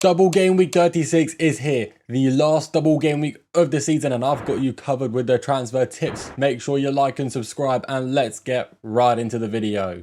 Double game week 36 is here, the last double game week of the season, and I've got you covered with the transfer tips. Make sure you like and subscribe, and let's get right into the video.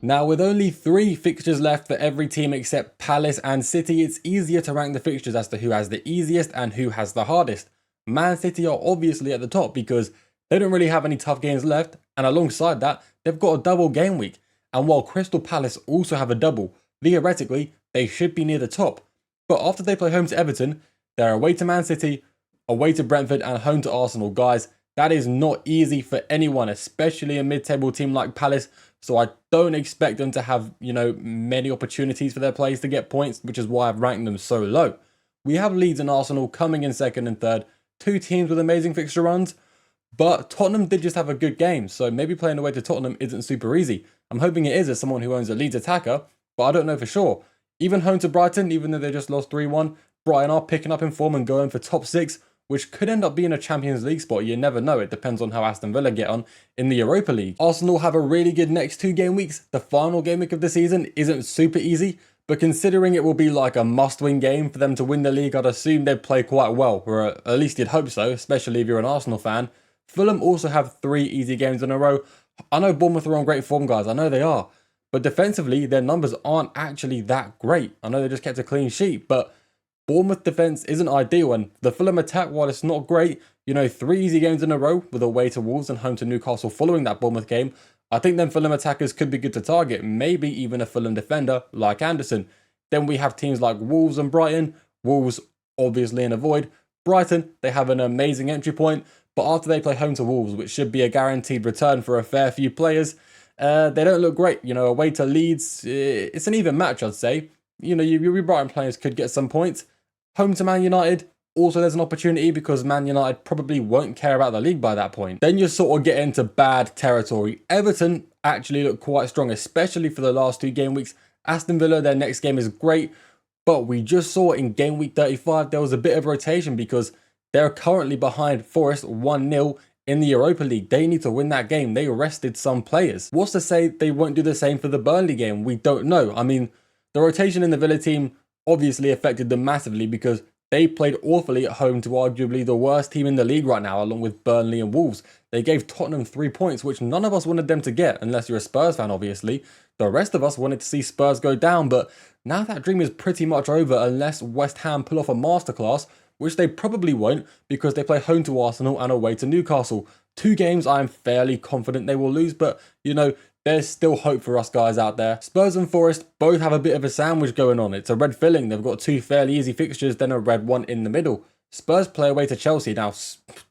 Now, with only 3 fixtures left for every team except Palace and City, it's easier to rank the fixtures as to who has the easiest and who has the hardest. Man City are obviously at the top because they don't really have any tough games left, and alongside that, they've got a double game week. And while Crystal Palace also have a double, theoretically, they should be near the top. But after they play home to Everton, they're away to Man City, away to Brentford, and home to Arsenal. Guys, that is not easy for anyone, especially a mid-table team like Palace. So I don't expect them to have, many opportunities for their players to get points, which is why I've ranked them so low. We have Leeds and Arsenal coming in second and third, 2 teams with amazing fixture runs. But Tottenham did just have a good game, so maybe playing away to Tottenham isn't super easy. I'm hoping it is as someone who owns a Leeds attacker, but I don't know for sure. Even home to Brighton, even though they just lost 3-1, Brighton are picking up in form and going for top 6, which could end up being a Champions League spot. You never know, it depends on how Aston Villa get on in the Europa League. Arsenal have a really good next 2 game weeks. The final game week of the season isn't super easy, but considering it will be like a must-win game for them to win the league, I'd assume they'd play quite well, or at least you'd hope so, especially if you're an Arsenal fan. Fulham also have 3 easy games in a row. I know Bournemouth are on great form, guys. I know they are. But defensively, their numbers aren't actually that great. I know they just kept a clean sheet, but Bournemouth defense isn't ideal. And the Fulham attack, while it's not great, 3 easy games in a row with away to Wolves and home to Newcastle following that Bournemouth game, I think them Fulham attackers could be good to target. Maybe even a Fulham defender like Anderson. Then we have teams like Wolves and Brighton. Wolves, obviously in a void. Brighton, they have an amazing entry point. But after they play home to Wolves, which should be a guaranteed return for a fair few players, they don't look great. Away to Leeds, it's an even match, I'd say. Your Brighton players could get some points. Home to Man United, also there's an opportunity because Man United probably won't care about the league by that point. Then you sort of get into bad territory. Everton actually look quite strong, especially for the last 2 game weeks. Aston Villa, their next game is great. But we just saw in game week 35, there was a bit of rotation because they're currently behind Forest 1-0 in the Europa League. They need to win that game. They rested some players. What's to say they won't do the same for the Burnley game? We don't know. I mean, the rotation in the Villa team obviously affected them massively because they played awfully at home to arguably the worst team in the league right now, along with Burnley and Wolves. They gave Tottenham 3 points, which none of us wanted them to get, unless you're a Spurs fan, obviously. The rest of us wanted to see Spurs go down, but now that dream is pretty much over unless West Ham pull off a masterclass, which they probably won't because they play home to Arsenal and away to Newcastle. 2 games I'm fairly confident they will lose, but there's still hope for us guys out there. Spurs and Forest both have a bit of a sandwich going on. It's a red filling. They've got 2 fairly easy fixtures, then a red one in the middle. Spurs play away to Chelsea. Now,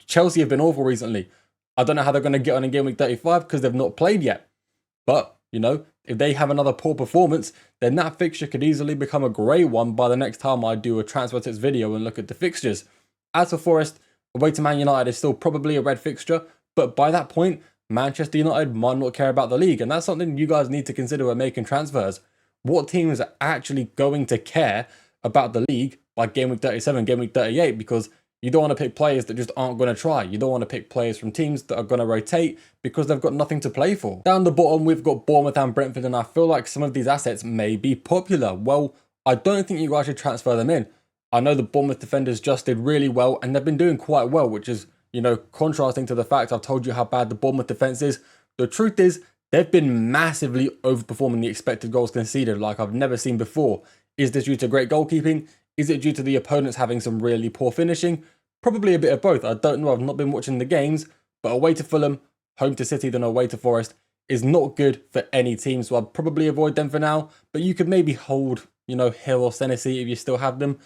Chelsea have been awful recently. I don't know how they're going to get on in game week 35 because they've not played yet. But, if they have another poor performance, then that fixture could easily become a grey one by the next time I do a transfer tips video and look at the fixtures. As for Forest, away to Man United is still probably a red fixture, but by that point, Manchester United might not care about the league, and that's something you guys need to consider when making transfers. What teams are actually going to care about the league by game week 37, game week 38, because you don't want to pick players that just aren't going to try. You don't want to pick players from teams that are going to rotate because they've got nothing to play for. Down the bottom, we've got Bournemouth and Brentford, and I feel like some of these assets may be popular. Well, I don't think you guys should transfer them in. I know the Bournemouth defenders just did really well, and they've been doing quite well, which is, contrasting to the fact I've told you how bad the Bournemouth defense is. The truth is, they've been massively overperforming the expected goals conceded like I've never seen before. Is this due to great goalkeeping? Is it due to the opponents having some really poor finishing? Probably a bit of both. I don't know. I've not been watching the games, but away to Fulham, home to City, then away to Forest is not good for any team. So I'd probably avoid them for now, but you could maybe hold, Hill or Senesi if you still have them.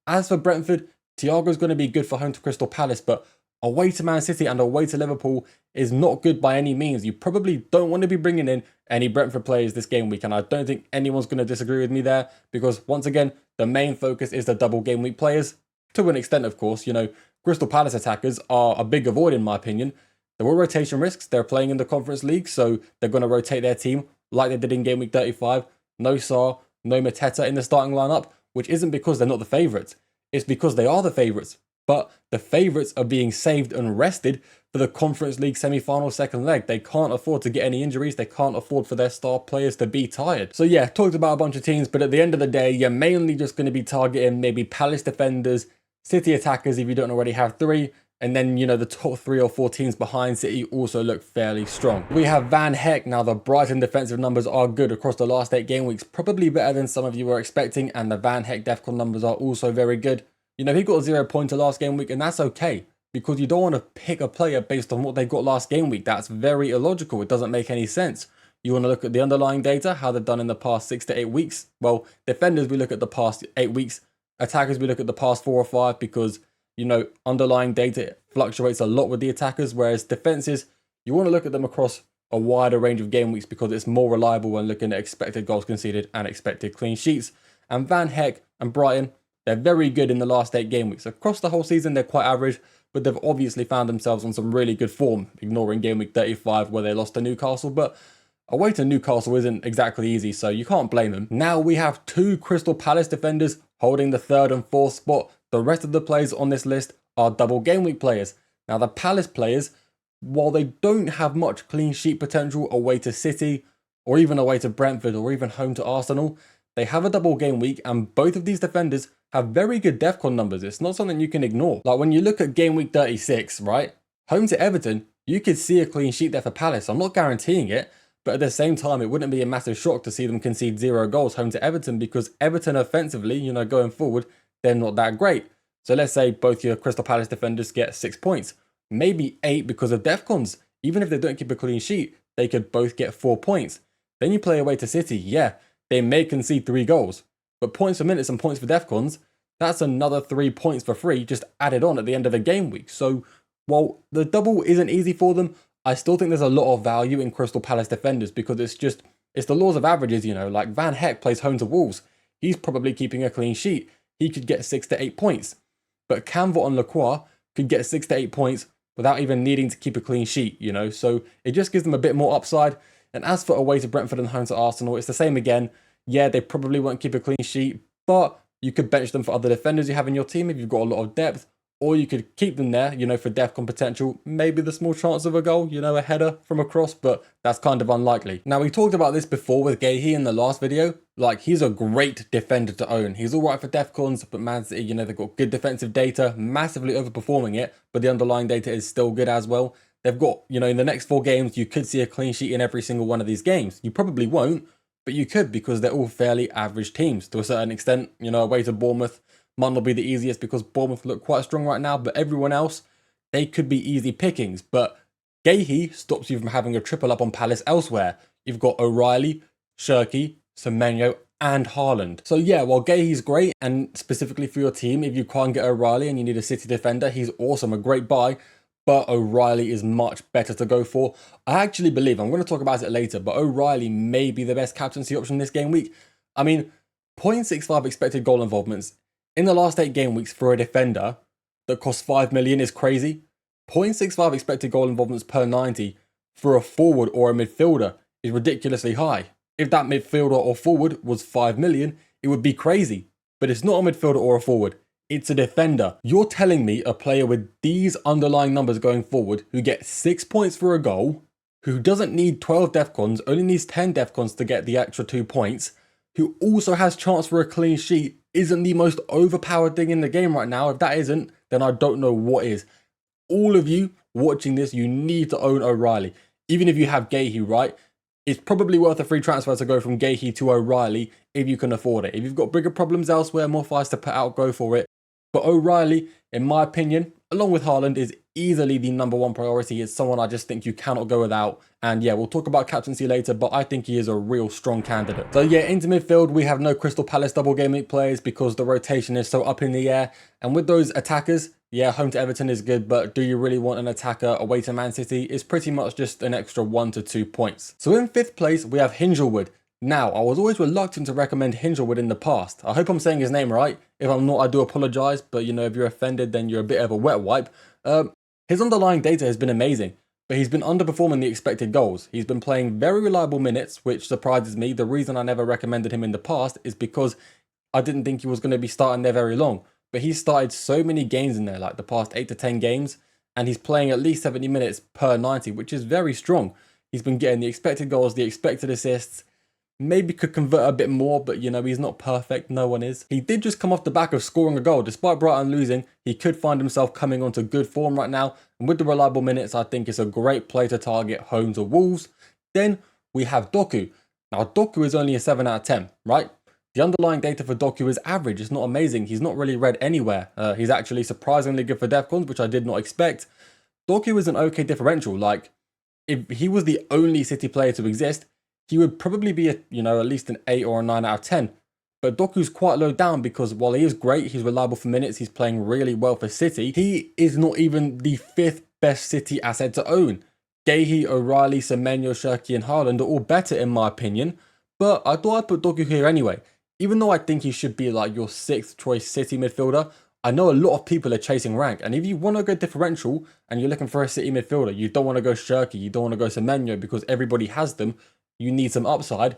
As for Brentford, Thiago's going to be good for home to Crystal Palace, but away to Man City and away to Liverpool is not good by any means. You probably don't want to be bringing in any Brentford players this game week, and I don't think anyone's going to disagree with me there because, once again, the main focus is the double game week players. To an extent, of course, Crystal Palace attackers are a big avoid in my opinion. There were rotation risks. They're playing in the Conference League, so they're going to rotate their team like they did in game week 35. No Sarr, no Mateta in the starting lineup, which isn't because they're not the favourites. It's because they are the favourites. But the favourites are being saved and rested for the Conference League semi-final second leg. They can't afford to get any injuries. They can't afford for their star players to be tired. So yeah, talked about a bunch of teams, but at the end of the day, you're mainly just going to be targeting maybe Palace defenders, City attackers if you don't already have 3, and then, you know, the top 3 or 4 teams behind City also look fairly strong. We have Van Heck. Now, the Brighton defensive numbers are good across the last 8 game weeks, probably better than some of you were expecting, and the Van Heck DEFCON numbers are also very good. You know, he got a 0 pointer last game week, and that's okay, because you don't want to pick a player based on what they got last game week. That's very illogical. It doesn't make any sense. You want to look at the underlying data, how they've done in the past 6 to 8 weeks. Well, defenders, we look at the past 8 weeks. Attackers, we look at the past 4 or 5 because, you know, underlying data fluctuates a lot with the attackers, whereas defenses, you want to look at them across a wider range of game weeks because it's more reliable when looking at expected goals conceded and expected clean sheets. And Van Heck and Brighton, they're very good in the last 8 game weeks. Across the whole season, they're quite average, but they've obviously found themselves on some really good form, ignoring game week 35 where they lost to Newcastle. But away to Newcastle isn't exactly easy, so you can't blame them. Now we have 2 Crystal Palace defenders holding the 3rd and 4th spot. The rest of the players on this list are double game week players. Now the Palace players, while they don't have much clean sheet potential away to City, or even away to Brentford, or even home to Arsenal, they have a double game week, and both of these defenders have very good DEFCON numbers. It's not something you can ignore. Like when you look at game week 36, right? Home to Everton, you could see a clean sheet there for Palace. I'm not guaranteeing it, but at the same time, it wouldn't be a massive shock to see them concede 0 goals home to Everton because Everton offensively, you know, going forward, they're not that great. So let's say both your Crystal Palace defenders get 6 points, maybe 8 because of DEFCONs. Even if they don't keep a clean sheet, they could both get 4 points. Then you play away to City, yeah, they may concede 3 goals, but points for minutes and points for DEFCONs, that's another 3 points for free just added on at the end of the game week. So while the double isn't easy for them, I still think there's a lot of value in Crystal Palace defenders because it's the laws of averages, you know, like Van Heck plays home to Wolves. He's probably keeping a clean sheet. He could get 6 to 8 points. But Canvot and Lacroix could get 6 to 8 points without even needing to keep a clean sheet, you know. So it just gives them a bit more upside. And as for away to Brentford and home to Arsenal, it's the same again. Yeah, they probably won't keep a clean sheet, but you could bench them for other defenders you have in your team if you've got a lot of depth. Or you could keep them there, you know, for DEFCON potential. Maybe the small chance of a goal, you know, a header from a cross, but that's kind of unlikely. Now, we talked about this before with Gahi in the last video. Like, he's a great defender to own. He's all right for DEFCONs, but Man City, you know, they've got good defensive data, massively overperforming it, but the underlying data is still good as well. They've got, you know, in the next 4 games, you could see a clean sheet in every single one of these games. You probably won't, but you could because they're all fairly average teams to a certain extent. You know, away to Bournemouth might not be the easiest because Bournemouth look quite strong right now, but everyone else, they could be easy pickings. But Gahi stops you from having a triple up on Palace elsewhere. You've got O'Reilly, Shirky, Semenyo, and Haaland. So yeah, while Gahi's great, and specifically for your team, if you can't get O'Reilly and you need a City defender, he's awesome, a great buy. But O'Reilly is much better to go for. I actually believe, I'm going to talk about it later, but O'Reilly may be the best captaincy option this game week. I mean, 0.65 expected goal involvements in the last 8 game weeks for a defender that costs 5 million is crazy. 0.65 expected goal involvements per 90 for a forward or a midfielder is ridiculously high. If that midfielder or forward was 5 million, it would be crazy. But it's not a midfielder or a forward. It's a defender. You're telling me a player with these underlying numbers going forward who gets 6 points for a goal, who doesn't need 12 DEFCONs, only needs 10 DEFCONs to get the extra 2 points, who also has chance for a clean sheet, isn't the most overpowered thing in the game right now. If that isn't, then I don't know what is. All of you watching this, you need to own O'Reilly. Even if you have Gahi, right? It's probably worth a free transfer to go from Gahi to O'Reilly if you can afford it. If you've got bigger problems elsewhere, more fires to put out, go for it. But O'Reilly, in my opinion, along with Haaland, is easily the #1 priority. It's someone I just think you cannot go without. And yeah, we'll talk about captaincy later, but I think he is a real strong candidate. So yeah, into midfield, we have no Crystal Palace double game week players because the rotation is so up in the air. And with those attackers, yeah, home to Everton is good, but do you really want an attacker away to Man City? It's pretty much just an extra 1 to 2 points. So in 5th place, we have Hingelwood. Now, I was always reluctant to recommend Hingelwood in the past. I hope I'm saying his name right. If I'm not, I do apologise, but you know, if you're offended, then you're a bit of a wet wipe. His underlying data has been amazing, but he's been underperforming the expected goals. He's been playing very reliable minutes, which surprises me. The reason I never recommended him in the past is because I didn't think he was going to be starting there very long. But he started so many games in there, like the past 8 to 10 games, and he's playing at least 70 minutes per 90, which is very strong. He's been getting the expected goals, the expected assists. Maybe could convert a bit more, but you know, he's not perfect. No one is. He did just come off the back of scoring a goal. Despite Brighton losing, he could find himself coming onto good form right now. And with the reliable minutes, I think it's a great play to target home to Wolves. Then we have Doku. Now, Doku is only a 7 out of 10, right? The underlying data for Doku is average. It's not amazing. He's not really read anywhere. He's actually surprisingly good for DEFCONs, which I did not expect. Doku is an okay differential. Like, if he was the only City player to exist, he would probably be, at least an 8 or a 9 out of 10. But Doku's quite low down because while he is great, he's reliable for minutes, he's playing really well for City, he is not even the 5th best City asset to own. Gahey, O'Reilly, Semenyo, Cherki and Haaland are all better in my opinion, but I thought I'd put Doku here anyway. Even though I think he should be like your 6th choice City midfielder, I know a lot of people are chasing rank, and if you want to go differential and you're looking for a City midfielder, you don't want to go Cherki, you don't want to go Semenyo because everybody has them, you need some upside,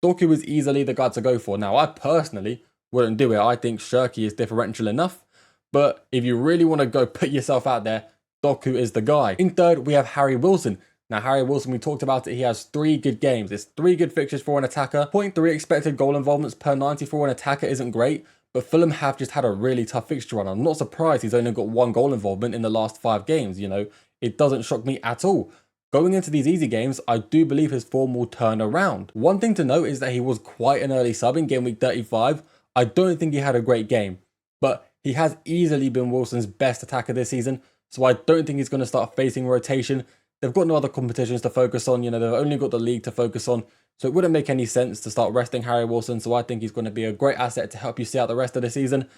Doku is easily the guy to go for. Now, I personally wouldn't do it. I think Cherki is differential enough. But if you really want to go put yourself out there, Doku is the guy. In third, we have Harry Wilson. Now, Harry Wilson, we talked about it. He has 3 good games. It's 3 good fixtures for an attacker. 0.3 expected goal involvements per 90 for an attacker isn't great. But Fulham have just had a really tough fixture run. I'm not surprised he's only got 1 goal involvement in the last 5 games. You know, it doesn't shock me at all. Going into these easy games, I do believe his form will turn around. One thing to note is that he was quite an early sub in game week 35. I don't think he had a great game, but he has easily been Wilson's best attacker this season, so I don't think he's going to start facing rotation. They've got no other competitions to focus on, they've only got the league to focus on, so it wouldn't make any sense to start resting Harry Wilson, so I think he's going to be a great asset to help you see out the rest of the season.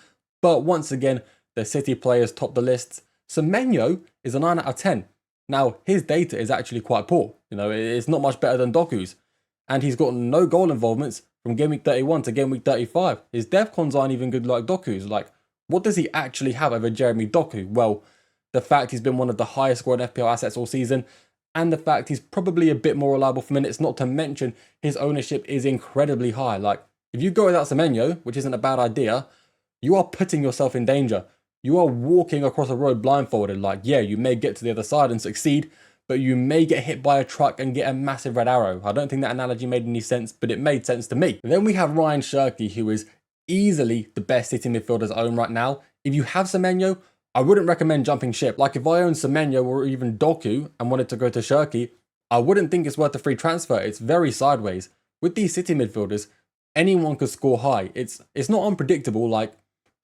But once again, the City players top the lists. Semenyo is a 9 out of 10. Now, his data is actually quite poor. It's not much better than Doku's. And he's got no goal involvements from game week 31 to game week 35. His DEFCONs aren't even good like Doku's. Like, what does he actually have over Jeremy Doku? Well, the fact he's been one of the highest scored FPL assets all season, and the fact he's probably a bit more reliable for minutes, not to mention his ownership is incredibly high. Like, if you go without Semenyo, which isn't a bad idea, you are putting yourself in danger. You are walking across a road blindfolded. Like, yeah, you may get to the other side and succeed, but you may get hit by a truck and get a massive red arrow. I don't think that analogy made any sense, but it made sense to me. And then we have Ryan Cherki, who is easily the best City midfielder's own right now. If you have Semenyo, I wouldn't recommend jumping ship. Like, if I own Semenyo or even Doku and wanted to go to Cherki, I wouldn't think it's worth a free transfer. It's very sideways. With these City midfielders, anyone could score high. It's not unpredictable. Like,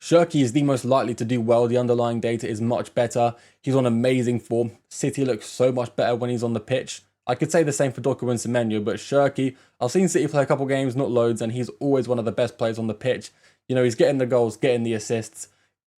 Cherki is the most likely to do well. The underlying data is much better. He's on amazing form. City looks so much better when he's on the pitch. I could say the same for Doku and Semenyo, but Cherki, I've seen City play a couple games, not loads, and he's always one of the best players on the pitch. He's getting the goals, getting the assists,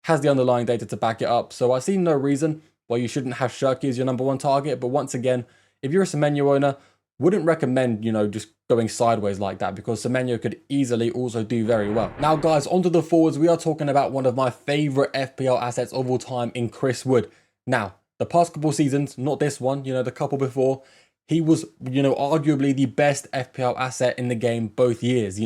has the underlying data to back it up. So I see no reason why you shouldn't have Cherki as your number 1 target. But once again, if you're a Semenyo owner, wouldn't recommend, just going sideways like that, because Semenyo could easily also do very well. Now, guys, onto the forwards. We are talking about one of my favorite FPL assets of all time in Chris Wood. Now, the past couple seasons, not this one, the couple before, he was, arguably the best FPL asset in the game both years.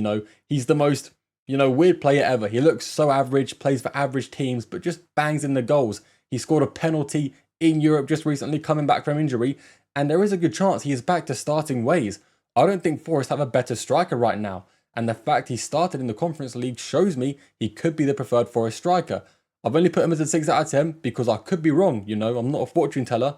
He's the most, weird player ever. He looks so average, plays for average teams, but just bangs in the goals. He scored a penalty in Europe just recently, coming back from injury, and there is a good chance he is back to starting ways. I don't think Forest have a better striker right now, and the fact he started in the Conference League shows me he could be the preferred Forest striker. I've only put him as a 6 out of 10 because I could be wrong, I'm not a fortune teller,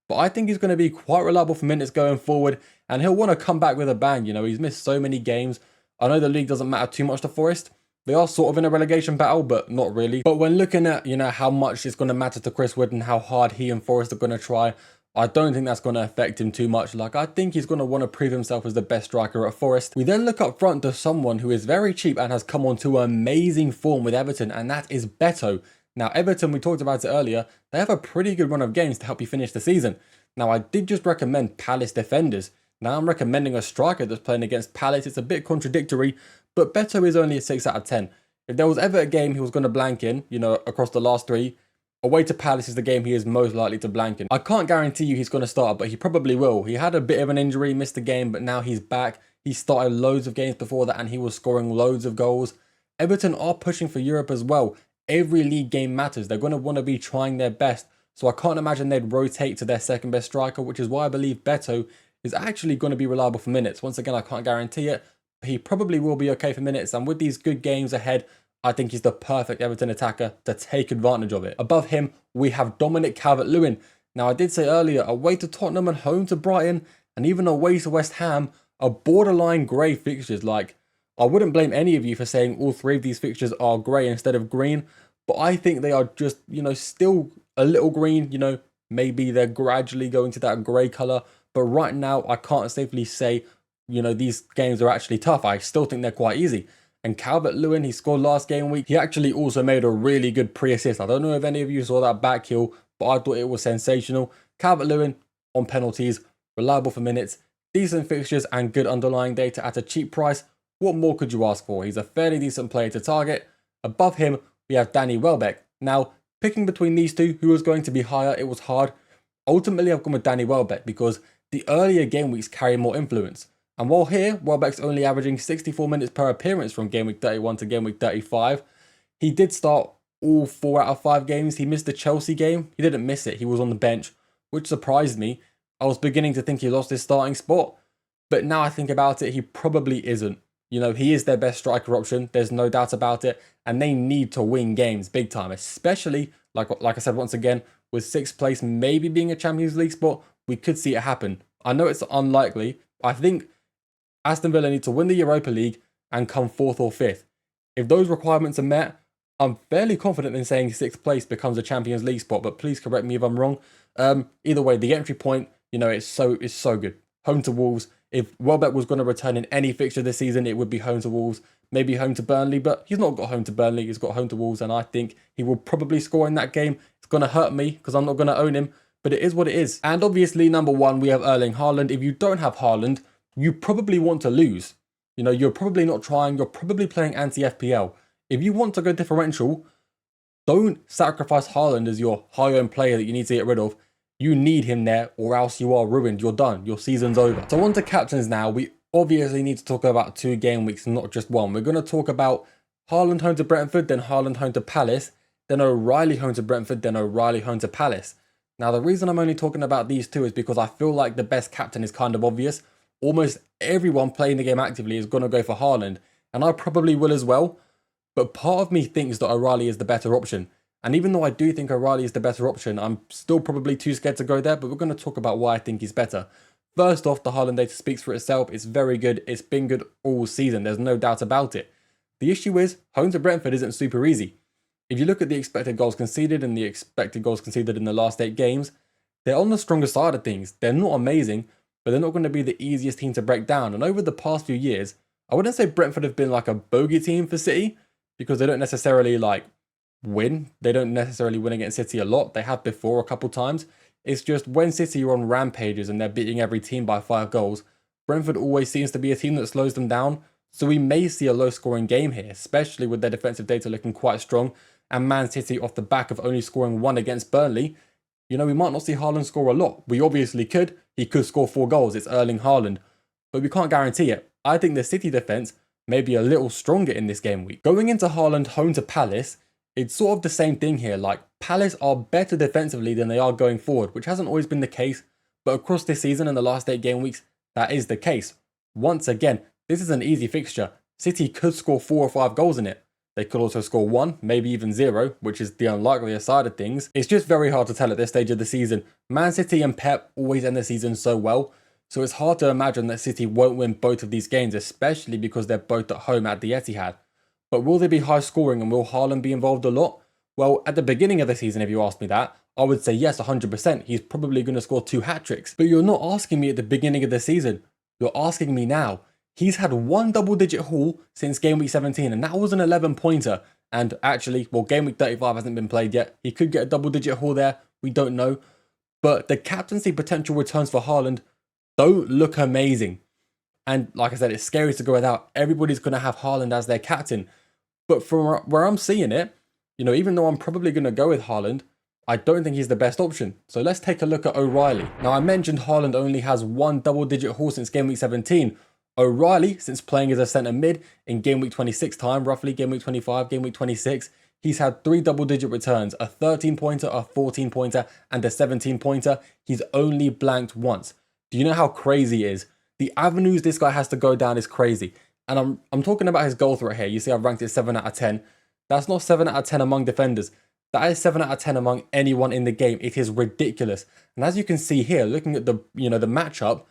but I think he's going to be quite reliable for minutes going forward, and he'll want to come back with a bang. He's missed so many games. I know the league doesn't matter too much to Forest. They are sort of in a relegation battle, but not really. But when looking at, how much it's going to matter to Chris Wood and how hard he and Forest are going to try, I don't think that's going to affect him too much. Like, I think he's going to want to prove himself as the best striker at Forest. We then look up front to someone who is very cheap and has come on to amazing form with Everton, and that is Beto. Now, Everton, we talked about it earlier, they have a pretty good run of games to help you finish the season. Now, I did just recommend Palace defenders. Now I'm recommending a striker that's playing against Palace. It's a bit contradictory, but Beto is only a 6 out of 10. If there was ever a game he was going to blank in, across the last 3, away to Palace is the game he is most likely to blank in. I can't guarantee you he's going to start, but he probably will. He had a bit of an injury, missed a game, but now he's back. He started loads of games before that and he was scoring loads of goals. Everton are pushing for Europe as well. Every league game matters. They're going to want to be trying their best. So I can't imagine they'd rotate to their second best striker, which is why I believe Beto is actually going to be reliable for minutes. Once again, I can't guarantee it, but he probably will be okay for minutes. And with these good games ahead, I think he's the perfect Everton attacker to take advantage of it. Above him, we have Dominic Calvert-Lewin. Now, I did say earlier, away to Tottenham and home to Brighton, and even away to West Ham, are borderline grey fixtures. Like, I wouldn't blame any of you for saying all three of these fixtures are grey instead of green, but I think they are just, still a little green. Maybe they're gradually going to that grey colour, but right now I can't safely say, these games are actually tough. I still think they're quite easy. And Calvert-Lewin, he scored last game week. He actually also made a really good pre-assist. I don't know if any of you saw that back heel, but I thought it was sensational. Calvert-Lewin on penalties, reliable for minutes, decent fixtures and good underlying data at a cheap price. What more could you ask for? He's a fairly decent player to target. Above him, we have Danny Welbeck. Now, picking between these two, who was going to be higher, it was hard. Ultimately, I've gone with Danny Welbeck because the earlier game weeks carry more influence. And while here, Welbeck's only averaging 64 minutes per appearance from game week 31 to game week 35, he did start all 4 out of 5 games. He missed the Chelsea game. He didn't miss it. He was on the bench, which surprised me. I was beginning to think he lost his starting spot, but now I think about it, he probably isn't. He is their best striker option. There's no doubt about it. And they need to win games big time, especially, like I said once again, with 6th place maybe being a Champions League spot, we could see it happen. I know it's unlikely. I think Aston Villa need to win the Europa League and come 4th or 5th. If those requirements are met, I'm fairly confident in saying 6th place becomes a Champions League spot, but please correct me if I'm wrong. Either way, the entry point, it's so good. Home to Wolves. If Welbeck was going to return in any fixture this season, it would be home to Wolves, maybe home to Burnley, but he's not got home to Burnley, he's got home to Wolves, and I think he will probably score in that game. It's going to hurt me because I'm not going to own him, but it is what it is. And obviously, number 1, we have Erling Haaland. If you don't have Haaland, you probably want to lose. You're probably not trying, you're probably playing anti-FPL. If you want to go differential, don't sacrifice Haaland as your high-owned player that you need to get rid of. You need him there or else you are ruined. You're done. Your season's over. So on to captains now. We obviously need to talk about 2 game weeks, not just one. We're going to talk about Haaland home to Brentford, then Haaland home to Palace, then O'Reilly home to Brentford, then O'Reilly home to Palace. Now, the reason I'm only talking about these 2 is because I feel like the best captain is kind of obvious. Almost everyone playing the game actively is going to go for Haaland, and I probably will as well. But part of me thinks that O'Reilly is the better option. And even though I do think O'Reilly is the better option, I'm still probably too scared to go there, but we're going to talk about why I think he's better. First off, the Haaland data speaks for itself. It's very good. It's been good all season. There's no doubt about it. The issue is, home to Brentford isn't super easy. If you look at the expected goals conceded and the expected goals conceded in the last 8 games, they're on the stronger side of things. They're not amazing, but they're not going to be the easiest team to break down. And over the past few years, I wouldn't say Brentford have been like a bogey team for City, because they don't necessarily win. They don't necessarily win against City a lot. They have before a couple times. It's just when City are on rampages and they're beating every team by 5 goals, Brentford always seems to be a team that slows them down. So we may see a low scoring game here, especially with their defensive data looking quite strong and Man City off the back of only scoring 1 against Burnley. We might not see Haaland score a lot. We obviously could. He could score 4 goals. It's Erling Haaland. But we can't guarantee it. I think the City defence may be a little stronger in this game week. Going into Haaland home to Palace, it's sort of the same thing here. Palace are better defensively than they are going forward, which hasn't always been the case. But across this season and the last 8 game weeks, that is the case. Once again, this is an easy fixture. City could score 4 or 5 goals in it. They could also score 1, maybe even 0, which is the unlikelier side of things. It's just very hard to tell at this stage of the season. Man City and Pep always end the season so well, so it's hard to imagine that City won't win both of these games, especially because they're both at home at the Etihad. But will they be high scoring and will Haaland be involved a lot? Well, at the beginning of the season, if you asked me that, I would say yes, 100%. He's probably going to score 2 hat-tricks. But you're not asking me at the beginning of the season. You're asking me now. He's had 1 double-digit haul since game week 17, and that was an 11-pointer. And actually, well, game week 35 hasn't been played yet. He could get a double-digit haul there. We don't know. But the captaincy potential returns for Haaland don't look amazing. And like I said, it's scary to go without. Everybody's going to have Haaland as their captain. But from where I'm seeing it, even though I'm probably going to go with Haaland, I don't think he's the best option. So let's take a look at O'Reilly. Now, I mentioned Haaland only has 1 double-digit haul since game week 17. O'Reilly, since playing as a centre mid in game week 26 time, roughly game week 25, game week 26, He's had 3 double-digit returns, a 13-pointer, a 14-pointer, and a 17-pointer. He's only blanked once. Do you know how crazy it is? The avenues this guy has to go down is crazy. And I'm talking about his goal threat here. You see I've ranked it 7 out of 10. That's not 7 out of 10 among defenders. That is 7 out of 10 among anyone in the game. It is ridiculous. And as you can see here, looking at the matchup,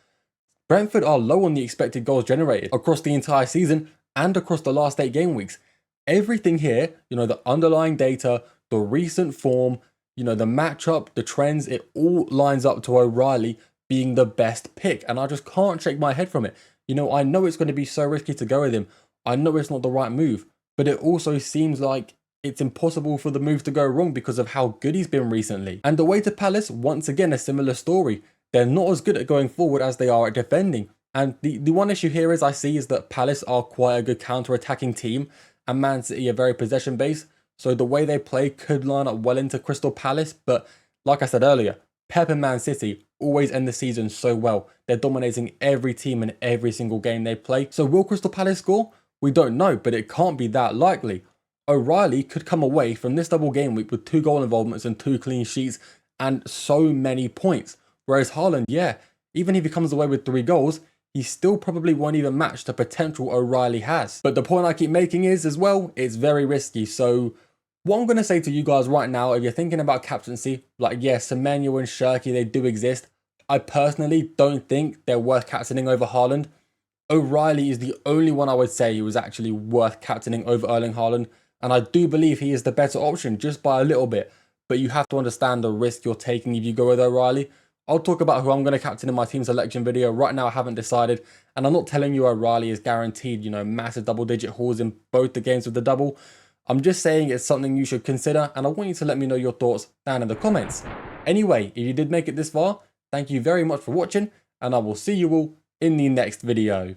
Brentford are low on the expected goals generated across the entire season and across the last 8 game weeks. Everything here, the underlying data, the recent form, the matchup, the trends, it all lines up to O'Reilly being the best pick. And I just can't shake my head from it. I know it's going to be so risky to go with him. I know it's not the right move, but it also seems like it's impossible for the move to go wrong because of how good he's been recently. And away to Palace, once again, a similar story. They're not as good at going forward as they are at defending. And the one issue here is that Palace are quite a good counter-attacking team and Man City are very possession-based. So the way they play could line up well into Crystal Palace. But like I said earlier, Pep and Man City always end the season so well. They're dominating every team in every single game they play. So will Crystal Palace score? We don't know, but it can't be that likely. O'Reilly could come away from this double game week with 2 goal involvements and 2 clean sheets and so many points. Whereas Haaland, yeah, even if he comes away with 3 goals, he still probably won't even match the potential O'Reilly has. But the point I keep making is, as well, it's very risky. So what I'm going to say to you guys right now, if you're thinking about captaincy, like, yes, Semenyo and Shirky, they do exist. I personally don't think they're worth captaining over Haaland. O'Reilly is the only one I would say who is actually worth captaining over Erling Haaland. And I do believe he is the better option just by a little bit. But you have to understand the risk you're taking if you go with O'Reilly. I'll talk about who I'm going to captain in my team selection video. Right now, I haven't decided. And I'm not telling you O'Reilly is guaranteed, massive double-digit hauls in both the games with the double. I'm just saying it's something you should consider. And I want you to let me know your thoughts down in the comments. Anyway, if you did make it this far, thank you very much for watching. And I will see you all in the next video.